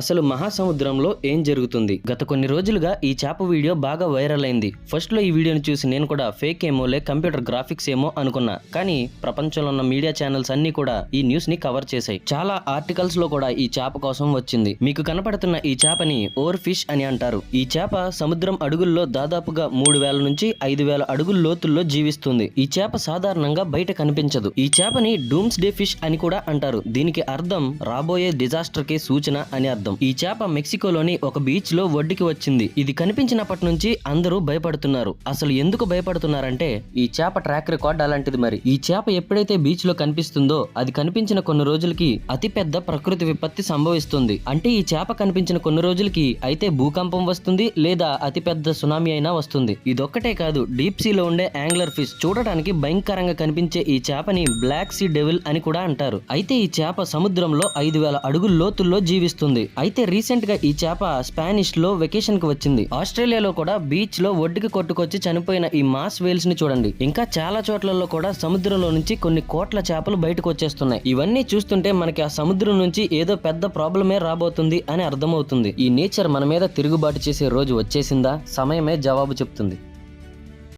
అసలు మహాసముద్రంలో ఏం జరుగుతుంది? గత కొన్ని రోజులుగా ఈ చేప వీడియో బాగా వైరల్ అయింది. ఫస్ట్ లో ఈ వీడియోని చూసి నేను కూడా ఫేక్ ఏమోలే, కంప్యూటర్ గ్రాఫిక్స్ ఏమో అనుకున్నా. కానీ ప్రపంచంలో ఉన్న మీడియా ఛానల్స్ అన్ని కూడా ఈ న్యూస్ ని కవర్ చేశాయి. చాలా ఆర్టికల్స్ లో కూడా ఈ చేప కోసం వచ్చింది. మీకు కనపడుతున్న ఈ చేపని ఓవర్ ఫిష్ అని అంటారు. ఈ చేప సముద్రం అడుగుల్లో దాదాపుగా 3000 నుంచి 5000 అడుగుల లోతుల్లో జీవిస్తుంది. ఈ చేప సాధారణంగా బయట కనిపించదు. ఈ చేపని డూమ్స్ డే ఫిష్ అని కూడా అంటారు. దీనికి అర్థం రాబోయే డిజాస్టర్ కి సూచన అని అర్థం. ఈ చేప మెక్సికోలోని ఒక బీచ్ లో ఒడ్డుకి వచ్చింది. ఇది కనిపించినప్పటి నుంచి అందరూ భయపడుతున్నారు. అసలు ఎందుకు భయపడుతున్నారంటే ఈ చేప ట్రాక్ రికార్డ్ అలాంటిది. మరి ఈ చేప ఎప్పుడైతే బీచ్ లో కనిపిస్తుందో అది కనిపించిన కొన్ని రోజులకి అతిపెద్ద ప్రకృతి విపత్తి సంభవిస్తుంది. అంటే ఈ చేప కనిపించిన కొన్ని రోజులకి అయితే భూకంపం వస్తుంది, లేదా అతిపెద్ద సునామీ అయినా వస్తుంది. ఇదొక్కటే కాదు, డీప్ సీలో ఉండే యాంగ్లర్ ఫిష్ చూడటానికి భయంకరంగా కనిపించే ఈ చేపని బ్లాక్ సీ డెవిల్ అని కూడా అంటారు. అయితే ఈ చేప సముద్రంలో 5000 అడుగుల లోతుల్లో జీవిస్తుంది. అయితే రీసెంట్ గా ఈ చేప స్పానిష్ లో వెకేషన్ కి వచ్చింది. ఆస్ట్రేలియాలో కూడా బీచ్ లో ఒడ్డుకి కొట్టుకొచ్చి చనిపోయిన ఈ మాస్ వేల్స్ ని చూడండి. ఇంకా చాలా చోట్లలో కూడా సముద్రంలో నుంచి కొన్ని కోట్ల చేపలు బయటకు వచ్చేస్తున్నాయి. ఇవన్నీ చూస్తుంటే మనకి ఆ సముద్రం నుంచి ఏదో పెద్ద ప్రాబ్లమే రాబోతుంది అని అర్థమవుతుంది. ఈ నేచర్ మన మీద తిరుగుబాటు చేసే రోజు వచ్చేసిందా? సమయమే జవాబు చెప్తుంది.